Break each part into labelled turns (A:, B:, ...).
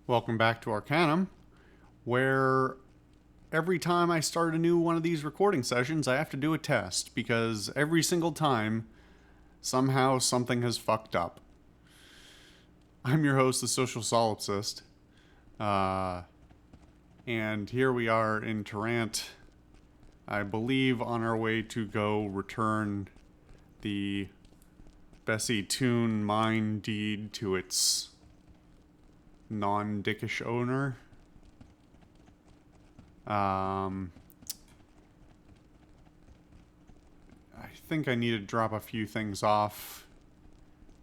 A: Welcome back to Arcanum, where every time I start a new one of these recording sessions, I have to do a test because every single time, somehow something has fucked up. I'm your host, the Social Solipsist, and here we are in Tarrant, I believe on our way to go return the Bessie Toon mine deed to its non-dickish owner. I think I need to drop a few things off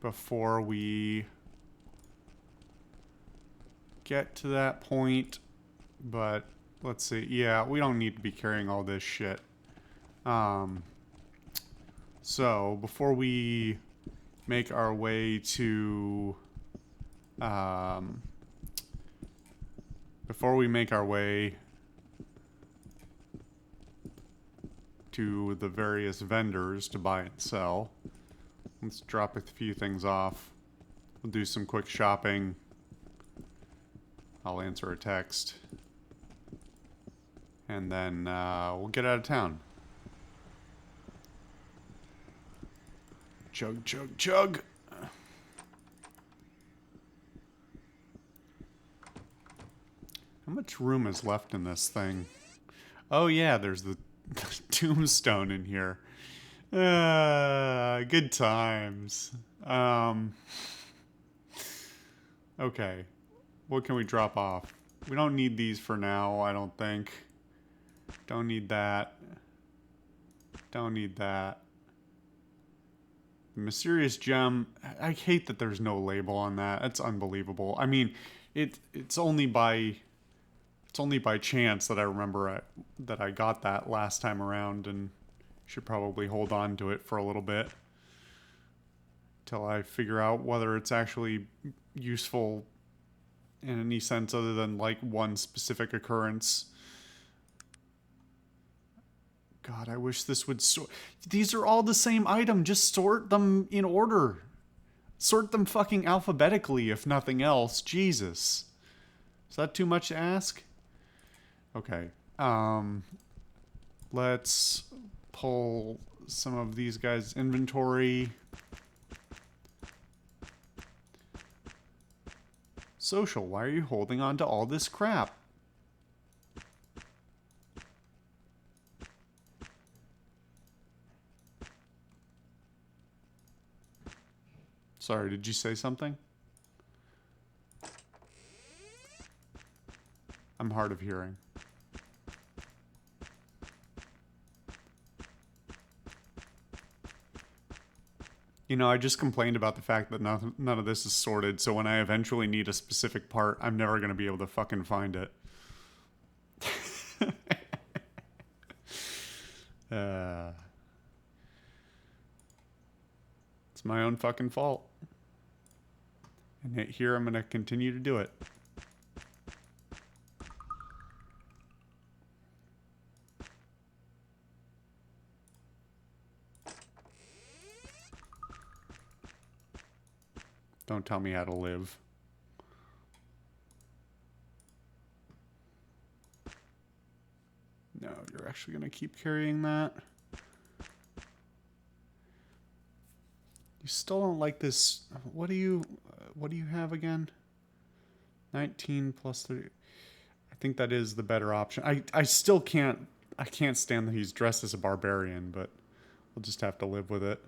A: before we get to that point, but let's see. Yeah, we don't need to be carrying all this shit. So before we make our way to before we make our way to the various vendors to buy and sell, let's drop a few things off. We'll do some quick shopping. I'll answer a text. And then we'll get out of town. Chug, chug, chug. How much room is left in this thing? Oh yeah, there's the Tombstone in here. Good times. Okay. What can we drop off? We don't need these for now, I don't think. Don't need that. Don't need that. The mysterious gem. I hate that there's no label on that. That's unbelievable. I mean, it's only by chance that I remember that I got that last time around, and should probably hold on to it for a little bit till I figure out whether it's actually useful in any sense other than like one specific occurrence. God, I wish this would sort. These are all the same item. Just sort them in order. Sort them fucking alphabetically, if nothing else. Jesus. Is that too much to ask? Okay. Let's pull some of these guys' inventory. Social, why are you holding on to all this crap? Sorry, did you say something? I'm hard of hearing. You know, I just complained about the fact that none of this is sorted, so when I eventually need a specific part, I'm never going to be able to fucking find it. It's my own fucking fault. And yet here I'm going to continue to do it. Don't tell me how to live. No, you're actually going to keep carrying that. You still don't like this. What do you have again? 19 plus 30. I think that is the better option. I still can't stand that he's dressed as a barbarian, but we'll just have to live with it.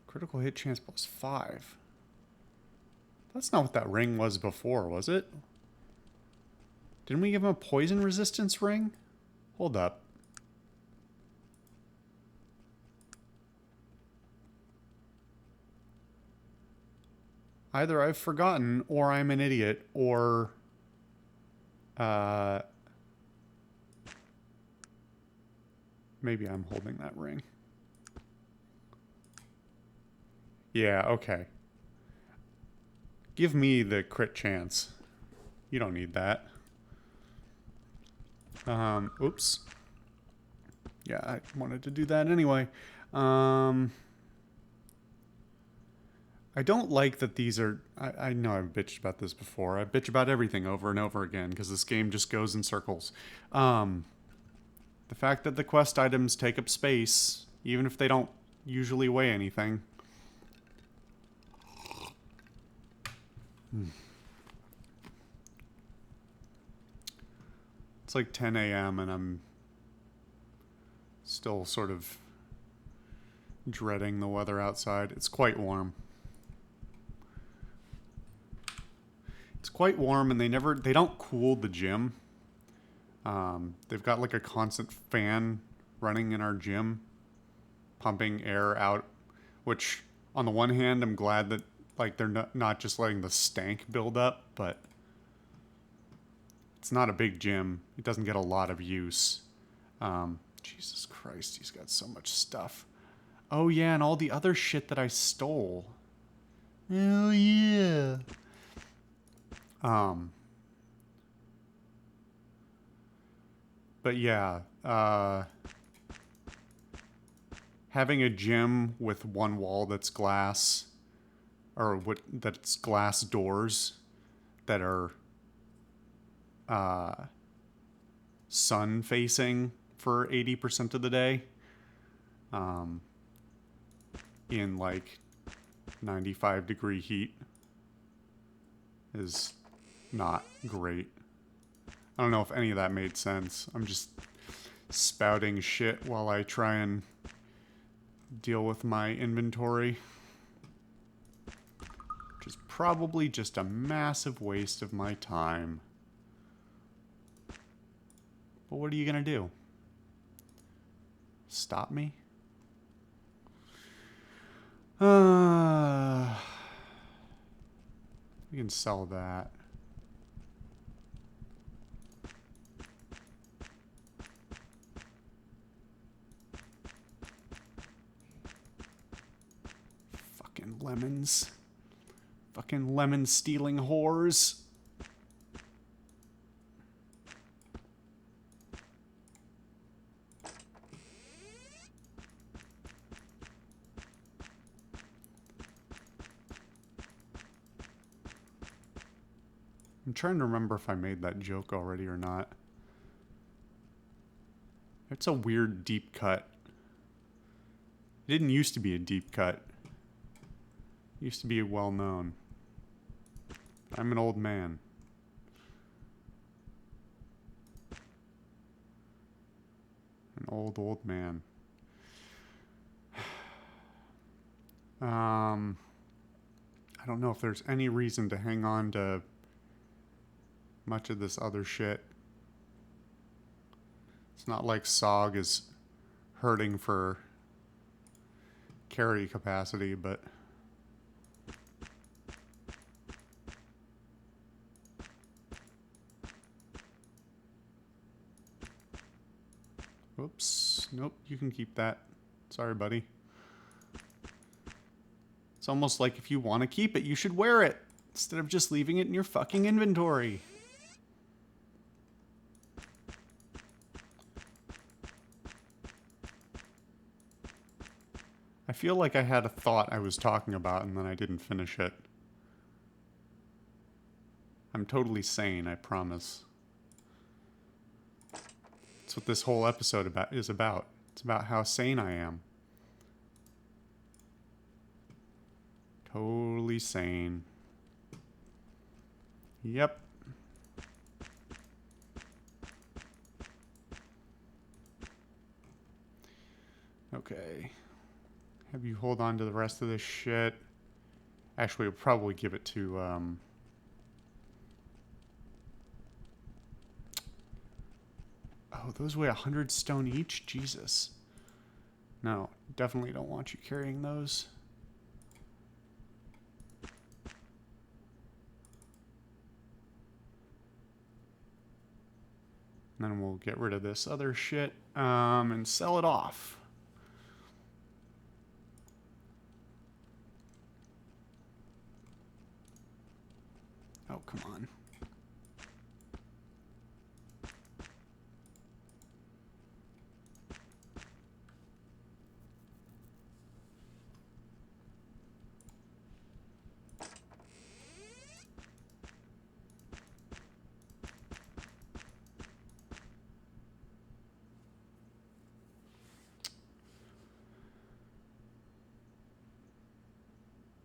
A: Critical hit chance plus 5. That's not what that ring was before, was it? Didn't we give him a poison resistance ring? Hold up. Either I've forgotten, or I'm an idiot, or maybe I'm holding that ring. Yeah, okay. Give me the crit chance. You don't need that. Oops. Yeah, I wanted to do that anyway. I don't like that these are... I know I've bitched about this before. I bitch about everything over and over again because this game just goes in circles. The fact that the quest items take up space, even if they don't usually weigh anything. It's like 10 a.m. and I'm still sort of dreading the weather outside. It's quite warm. It's quite warm, and they don't cool the gym. They've got like a constant fan running in our gym, pumping air out, which on the one hand, I'm glad that like they're not just letting the stank build up, but it's not a big gym. It doesn't get a lot of use. Jesus Christ, he's got so much stuff. Oh yeah, and all the other shit that I stole. Oh yeah. But yeah, having a gym with one wall that's glass, or that's glass doors that are sun facing for 80% of the day, in like 95-degree heat is not great. I don't know if any of that made sense. I'm just spouting shit while I try and deal with my inventory, which is probably just a massive waste of my time. But what are you gonna do? Stop me? We can sell that. Fucking lemons. Fucking lemon stealing whores. I'm trying to remember if I made that joke already or not. It's a weird deep cut. It didn't used to be a deep cut. It used to be well known. I'm an old man. An old man. I don't know if there's any reason to hang on to much of this other shit. It's not like SOG is hurting for carry capacity, but whoops. Nope, you can keep that. Sorry, buddy. It's almost like if you want to keep it, you should wear it instead of just leaving it in your fucking inventory. I feel like I had a thought I was talking about and then I didn't finish it. I'm totally sane, I promise. That's what this whole episode is about. It's about how sane I am. Totally sane. Yep. Okay. Have you hold on to the rest of this shit. Actually, we'll probably give it to, oh, those weigh 100 stone each? Jesus. No, definitely don't want you carrying those. And then we'll get rid of this other shit, and sell it off. Oh, come on.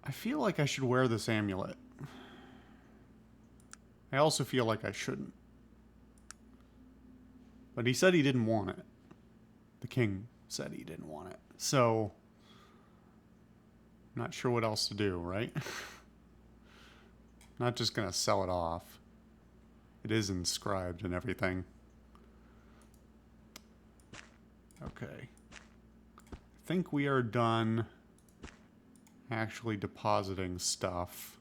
A: I feel like I should wear this amulet. I also feel like I shouldn't. But he said he didn't want it. The king said he didn't want it. So, not sure what else to do, right? Not just gonna sell it off. It is inscribed and everything. Okay. I think we are done actually depositing stuff.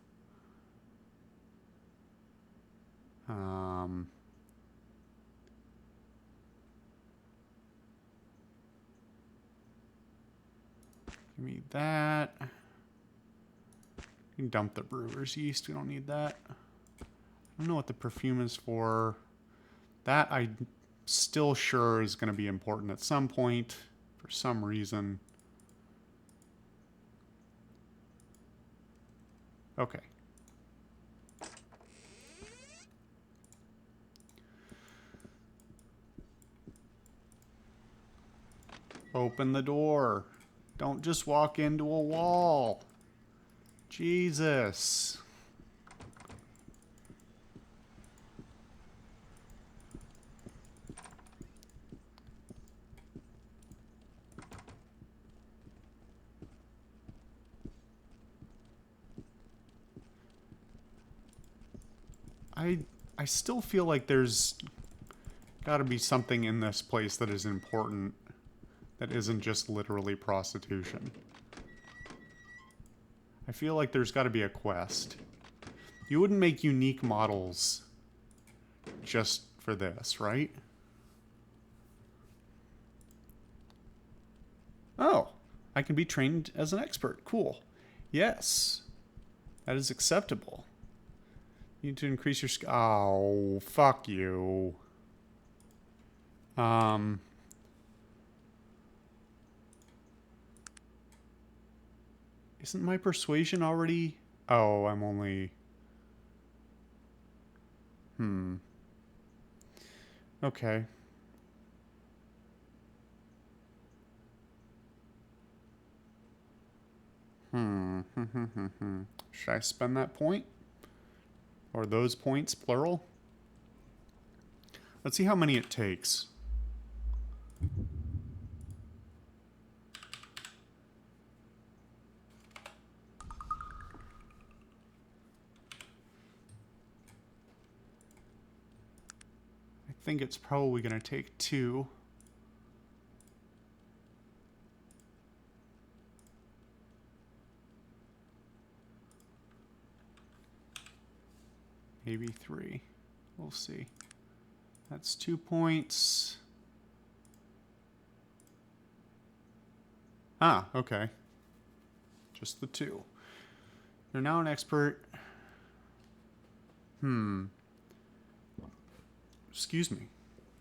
A: Give me that. You can dump the brewer's yeast. We don't need that. I don't know what the perfume is for. That I'm still sure is going to be important at some point for some reason. Okay. Open the door. Don't just walk into a wall. Jesus. I still feel like there's got to be something in this place that is important that isn't just literally prostitution. I feel like there's got to be a quest. You wouldn't make unique models just for this, right? Oh, I can be trained as an expert. Cool. Yes, that is acceptable. You need to increase your skill. Oh, fuck you. Isn't my persuasion already? Oh, I'm only... Okay. Should I spend that point? Or those points, plural? Let's see how many it takes. I think it's probably going to take 2. Maybe 3. We'll see. That's 2 points. Ah, okay. Just the 2. You're now an expert. Excuse me.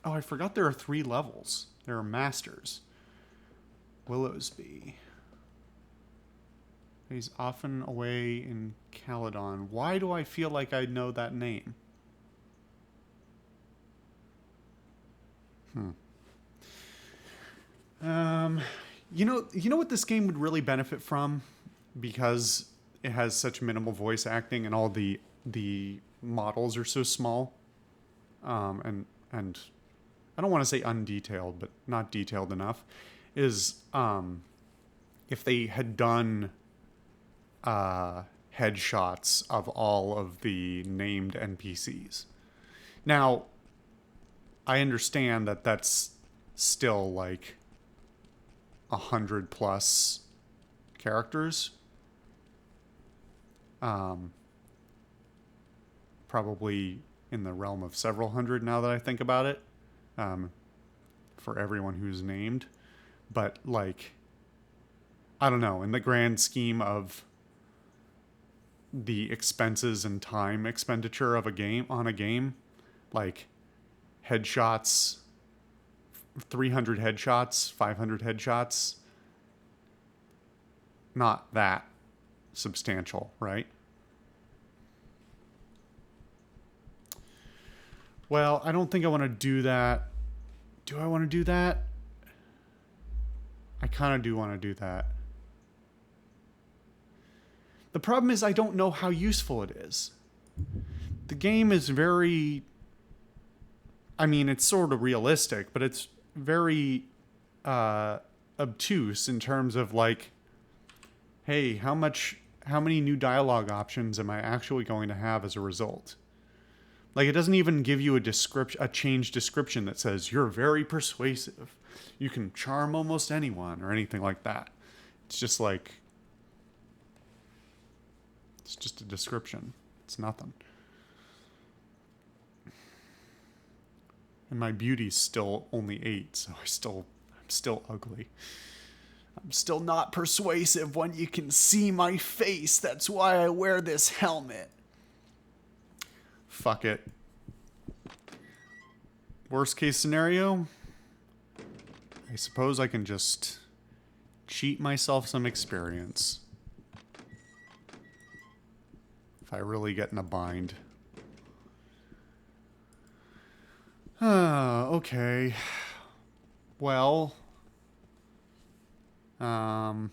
A: Oh, I forgot there are 3 levels. There are masters. Willowsby. He's often away in Caledon. Why do I feel like I know that name? You know what this game would really benefit from? Because it has such minimal voice acting and all the models are so small. And I don't want to say undetailed, but not detailed enough, is if they had done headshots of all of the named NPCs. Now, I understand that that's still like 100+ characters. Probably in the realm of several hundred now that I think about it, for everyone who's named. But like, I don't know, in the grand scheme of the expenses and time expenditure of a game, like headshots, 300 headshots, 500 headshots, not that substantial, right? Well, I don't think I want to do that. Do I want to do that? I kind of do want to do that. The problem is I don't know how useful it is. The game is very... I mean, it's sort of realistic, but it's very obtuse in terms of like, hey, how many new dialogue options am I actually going to have as a result? Like, it doesn't even give you a changed description that says, you're very persuasive. You can charm almost anyone or anything like that. It's just like, it's just a description. It's nothing. And my beauty's still only 8, so I'm still ugly. I'm still not persuasive when you can see my face. That's why I wear this helmet. Fuck it. Worst case scenario, I suppose I can just cheat myself some experience. If I really get in a bind. Okay. Well, what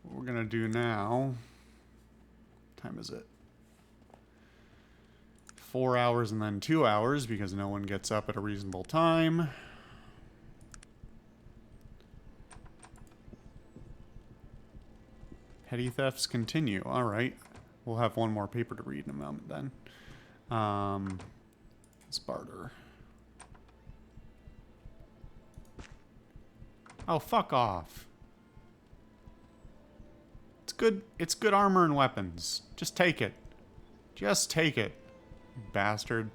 A: we're gonna do now, what time is it? 4 hours and then 2 hours because no one gets up at a reasonable time. Petty thefts continue. All right. We'll have one more paper to read in a moment then. Let's barter. Oh, fuck off. It's good armor and weapons. Just take it. Just take it, bastard.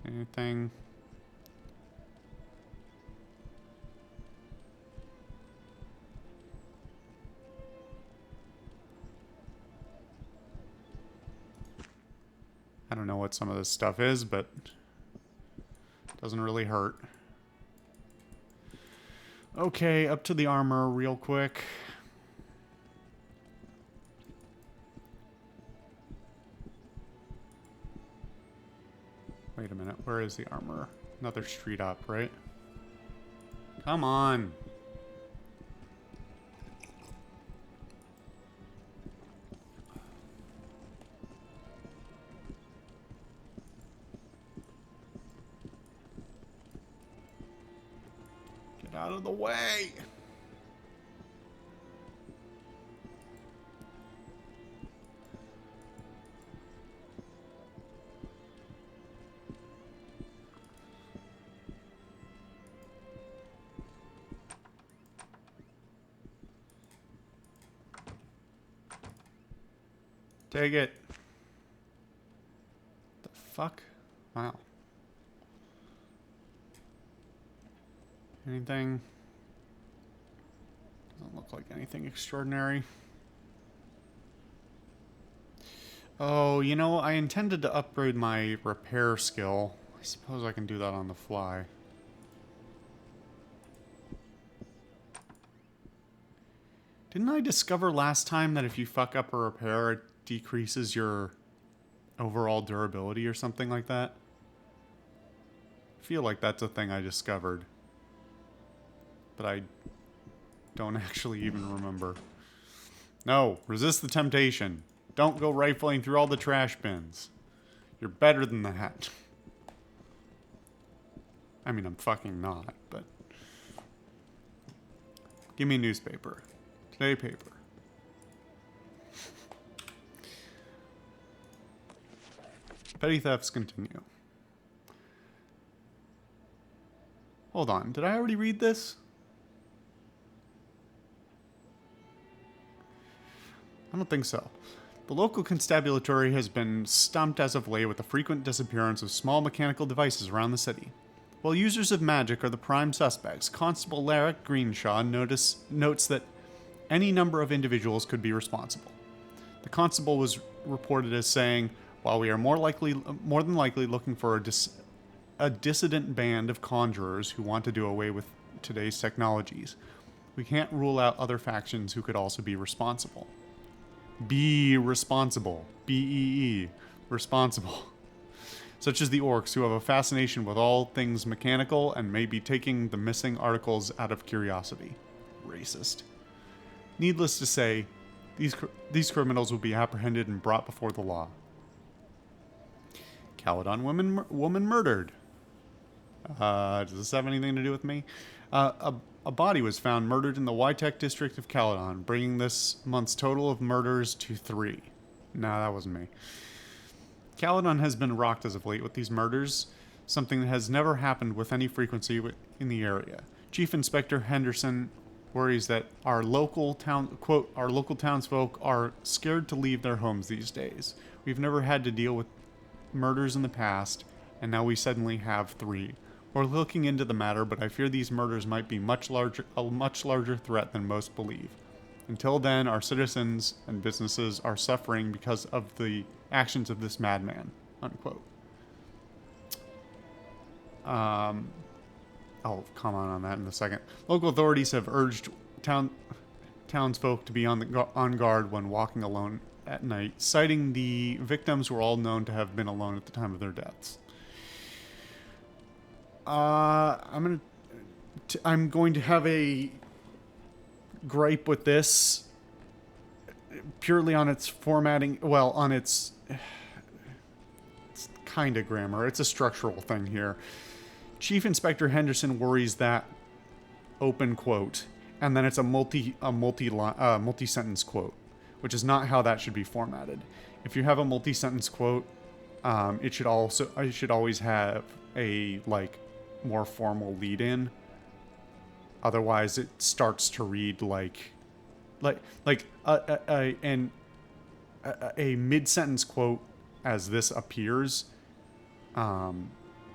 A: Anything? I don't know what some of this stuff is, but it doesn't really hurt. Okay, up to the armor real quick. Wait a minute, where is the armor? Another street up, right? Come on. Get out of the way. Take it. The fuck? Wow. Anything? Doesn't look like anything extraordinary. Oh, you know, I intended to upgrade my repair skill. I suppose I can do that on the fly. Didn't I discover last time that if you fuck up a repair, it decreases your overall durability or something like that? I feel like that's a thing I discovered. But I don't actually even remember. No, resist the temptation. Don't go rifling through all the trash bins. You're better than that. I mean, I'm fucking not, but... Give me a newspaper. Today paper. Petty thefts continue. Hold on, did I already read this? I don't think so. The local constabulary has been stumped as of late with the frequent disappearance of small mechanical devices around the city. While users of magic are the prime suspects, Constable Larrick Greenshaw notes that any number of individuals could be responsible. The constable was reported as saying, while we are more than likely looking for a dissident band of conjurers who want to do away with today's technologies, we can't rule out other factions who could also be responsible. Be responsible. BEE. responsible. Such as the orcs, who have a fascination with all things mechanical and may be taking the missing articles out of curiosity. Racist. Needless to say, these criminals will be apprehended and brought before the law. Caledon woman murdered. Does this have anything to do with me? A body was found murdered in the Wytech district of Caledon, bringing this month's total of murders to 3. No, that wasn't me. Caledon has been rocked as of late with these murders, something that has never happened with any frequency in the area. Chief Inspector Henderson worries that our local townsfolk are scared to leave their homes these days. We've never had to deal with murders in the past, and now we suddenly have 3. We're looking into the matter, but I fear these murders might be a much larger threat than most believe. Until then, our citizens and businesses are suffering because of the actions of this madman. Unquote. I'll comment on that in a second. Local authorities have urged townsfolk to be on guard when walking alone at night, citing the victims were all known to have been alone at the time of their deaths. I'm going to have a gripe with this purely on its formatting. Well, on it's kind of grammar. It's a structural thing here. Chief Inspector Henderson worries that open quote, and then it's a multi-sentence quote, which is not how that should be formatted. If you have a multi-sentence quote, it should always have a more formal lead-in. Otherwise, it starts to read like a mid-sentence quote, as this appears,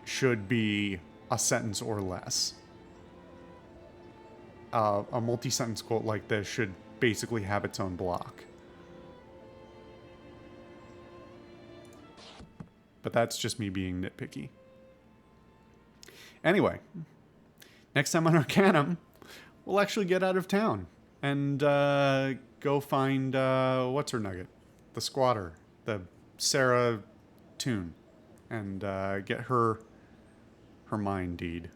A: should be a sentence or less. A multi-sentence quote like this should basically have its own block. But that's just me being nitpicky. Anyway, next time on Arcanum, we'll actually get out of town and go find what's her nugget, the squatter, the Sarah Toon, and get her mind deed.